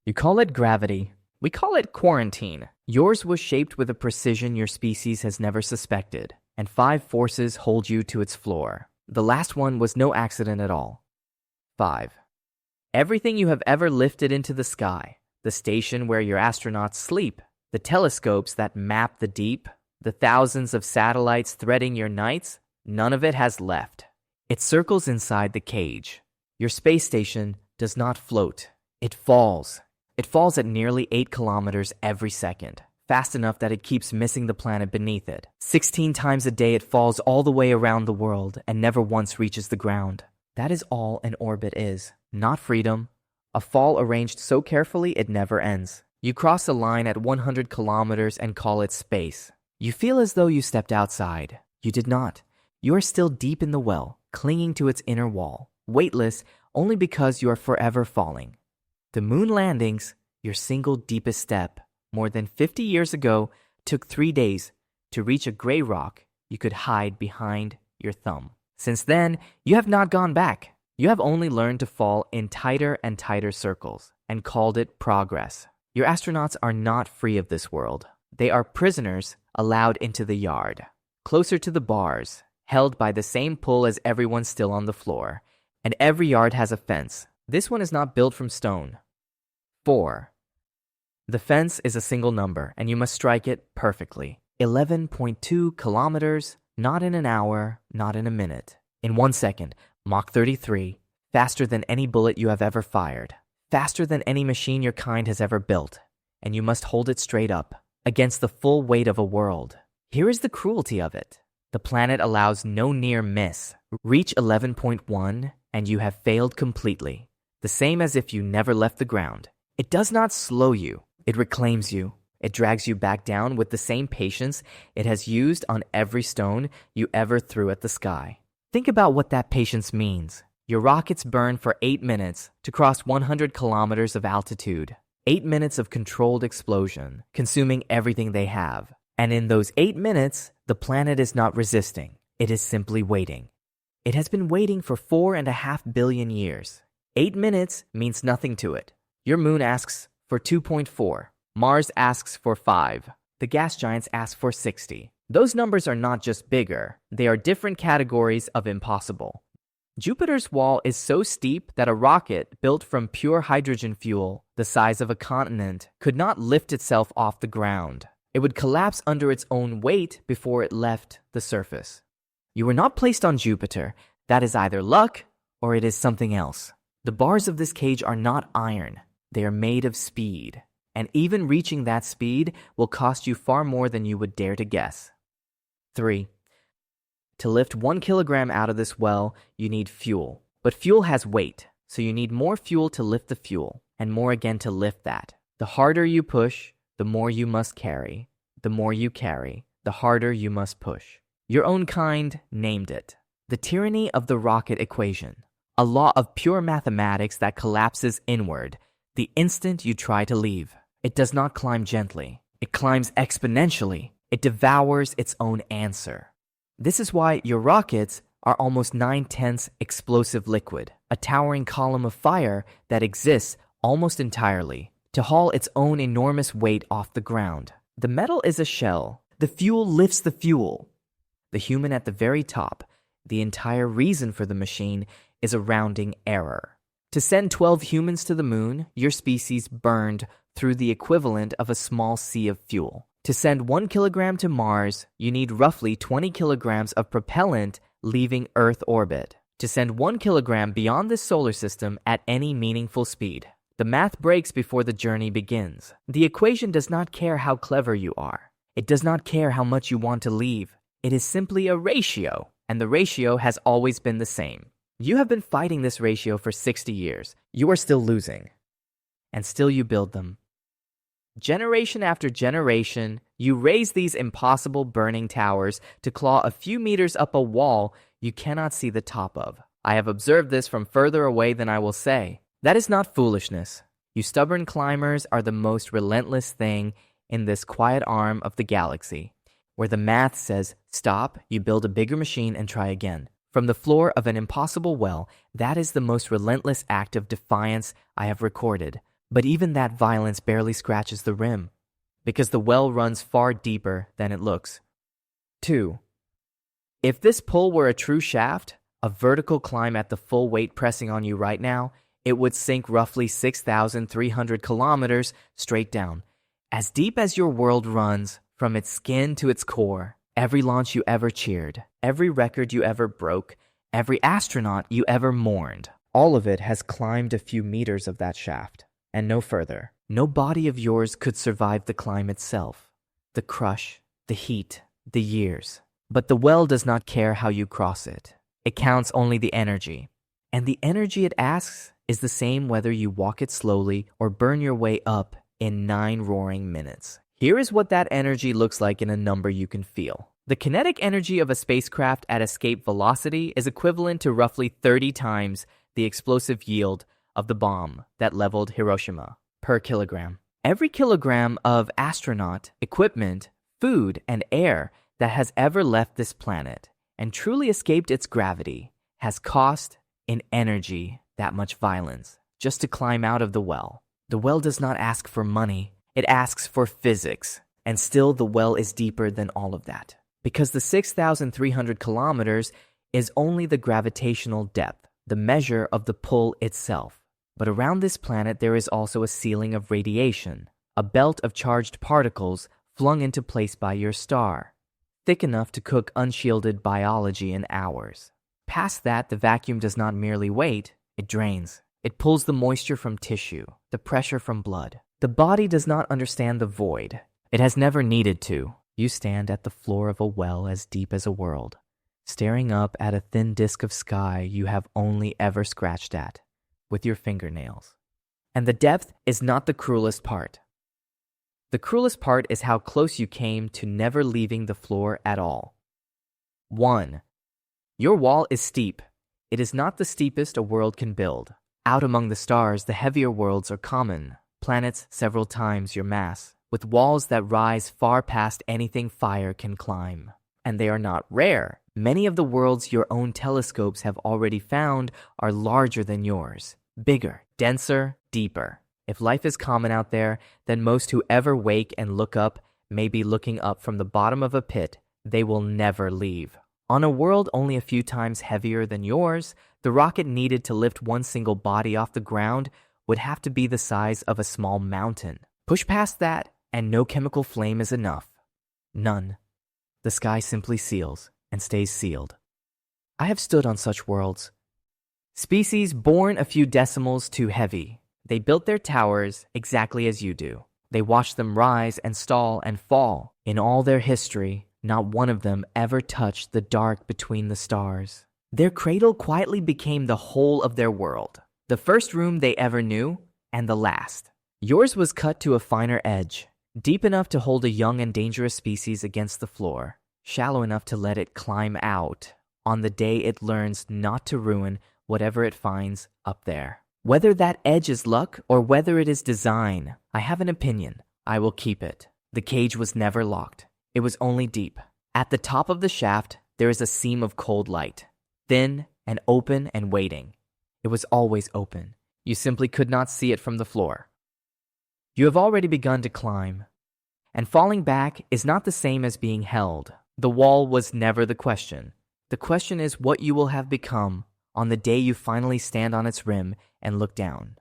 You call it gravity. We call it quarantine. Yours was shaped with a precision your species has never suspected, and 5 forces hold you to its floor. The last one was no accident at all. 5. Everything you have ever lifted into the sky, the station where your astronauts sleep, the telescopes that map the deep, the thousands of satellites threading your nights, none of it has left. It circles inside the cage. Your space station does not float. It falls. It falls at nearly 8 kilometers every second, fast enough that it keeps missing the planet beneath it. 16 times a day it falls all the way around the world and never once reaches the ground. That is all an orbit is. Not freedom. A fall arranged so carefully it never ends. You cross a line at 100 kilometers and call it space. You feel as though you stepped outside. You did not. You are still deep in the well, clinging to its inner wall, weightless only because you are forever falling. The moon landings, your single deepest step, more than 50 years ago, took 3 days to reach a gray rock you could hide behind your thumb. Since then, you have not gone back. You have only learned to fall in tighter and tighter circles and called it progress. Your astronauts are not free of this world. They are prisoners allowed into the yard, closer to the bars, held by the same pull as everyone still on the floor. And every yard has a fence. This one is not built from stone. 4. The fence is a single number, and you must strike it perfectly. 11.2 kilometers, not in an hour, not in a minute. In 1 second, Mach 33, faster than any bullet you have ever fired, faster than any machine your kind has ever built, and you must hold it straight up, against the full weight of a world. Here is the cruelty of it. The planet allows no near miss. Reach 11.1, and you have failed completely. The same as if you never left the ground. It does not slow you. It reclaims you. It drags you back down with the same patience it has used on every stone you ever threw at the sky. Think about what that patience means. Your rockets burn for 8 minutes to cross 100 kilometers of altitude. 8 minutes of controlled explosion, consuming everything they have. And in those 8 minutes, the planet is not resisting. It is simply waiting. It has been waiting for 4.5 billion years. 8 minutes means nothing to it. Your moon asks for 2.4. Mars asks for 5. The gas giants ask for 60. Those numbers are not just bigger. They are different categories of impossible. Jupiter's wall is so steep that a rocket built from pure hydrogen fuel, the size of a continent, could not lift itself off the ground. It would collapse under its own weight before it left the surface. You were not placed on Jupiter. That is either luck or it is something else. The bars of this cage are not iron. They are made of speed. And even reaching that speed will cost you far more than you would dare to guess. 3. To lift 1 kilogram out of this well, you need fuel. But fuel has weight, so you need more fuel to lift the fuel, and more again to lift that. The harder you push, the more you must carry. The more you carry, the harder you must push. Your own kind named it. The tyranny of the rocket equation. A law of pure mathematics that collapses inward the instant you try to leave. It does not climb gently. It climbs exponentially. It devours its own answer. This is why your rockets are almost 9/10 explosive liquid, a towering column of fire that exists almost entirely to haul its own enormous weight off the ground. The metal is a shell. The fuel lifts the fuel. The human at the very top, the entire reason for the machine, is a rounding error. To send 12 humans to the moon, your species burned through the equivalent of a small sea of fuel. To send 1 kilogram to Mars, you need roughly 20 kilograms of propellant leaving Earth orbit. To send 1 kilogram beyond this solar system at any meaningful speed. The math breaks before the journey begins. The equation does not care how clever you are. It does not care how much you want to leave. It is simply a ratio, and the ratio has always been the same. You have been fighting this ratio for 60 years. You are still losing. And still you build them. Generation after generation, you raise these impossible burning towers to claw a few meters up a wall you cannot see the top of. I have observed this from further away than I will say. That is not foolishness. You stubborn climbers are the most relentless thing in this quiet arm of the galaxy, where the math says, stop, you build a bigger machine and try again. From the floor of an impossible well, that is the most relentless act of defiance I have recorded. But even that violence barely scratches the rim, because the well runs far deeper than it looks. 2. If this pull were a true shaft, a vertical climb at the full weight pressing on you right now, it would sink roughly 6,300 kilometers straight down. As deep as your world runs, from its skin to its core, every launch you ever cheered, every record you ever broke, every astronaut you ever mourned, all of it has climbed a few meters of that shaft, and no further. No body of yours could survive the climb itself, the crush, the heat, the years. But the well does not care how you cross it. It counts only the energy. And the energy it asks is the same whether you walk it slowly or burn your way up in 9 roaring minutes. Here is what that energy looks like in a number you can feel. The kinetic energy of a spacecraft at escape velocity is equivalent to roughly 30 times the explosive yield of the bomb that leveled Hiroshima per kilogram. Every kilogram of astronaut, equipment, food, and air that has ever left this planet and truly escaped its gravity has cost in energy that much violence just to climb out of the well. The well does not ask for money, it asks for physics. And still the well is deeper than all of that, because the 6,300 kilometers is only the gravitational depth, the measure of the pull itself. But around this planet there is also a ceiling of radiation, a belt of charged particles flung into place by your star, thick enough to cook unshielded biology in hours. Past that, the vacuum does not merely wait, it drains. It pulls the moisture from tissue, the pressure from blood. The body does not understand the void. It has never needed to. You stand at the floor of a well as deep as a world, staring up at a thin disk of sky you have only ever scratched at with your fingernails. And the depth is not the cruelest part. The cruelest part is how close you came to never leaving the floor at all. 1. Your wall is steep. It is not the steepest a world can build. Out among the stars, the heavier worlds are common, planets several times your mass, with walls that rise far past anything fire can climb. And they are not rare. Many of the worlds your own telescopes have already found are larger than yours, bigger, denser, deeper. If life is common out there, then most who ever wake and look up may be looking up from the bottom of a pit they will never leave. On a world only a few times heavier than yours, the rocket needed to lift one single body off the ground would have to be the size of a small mountain. Push past that, and no chemical flame is enough. None. The sky simply seals and stays sealed. I have stood on such worlds. Species born a few decimals too heavy. They built their towers exactly as you do. They watched them rise and stall and fall. In all their history, not one of them ever touched the dark between the stars. Their cradle quietly became the whole of their world, the first room they ever knew, and the last. Yours was cut to a finer edge, deep enough to hold a young and dangerous species against the floor, shallow enough to let it climb out on the day it learns not to ruin whatever it finds up there. Whether that edge is luck or whether it is design, I have an opinion. I will keep it. The cage was never locked. It was only deep. At the top of the shaft, there is a seam of cold light, thin and open and waiting. It was always open. You simply could not see it from the floor. You have already begun to climb, and falling back is not the same as being held. The wall was never the question. The question is what you will have become on the day you finally stand on its rim and look down.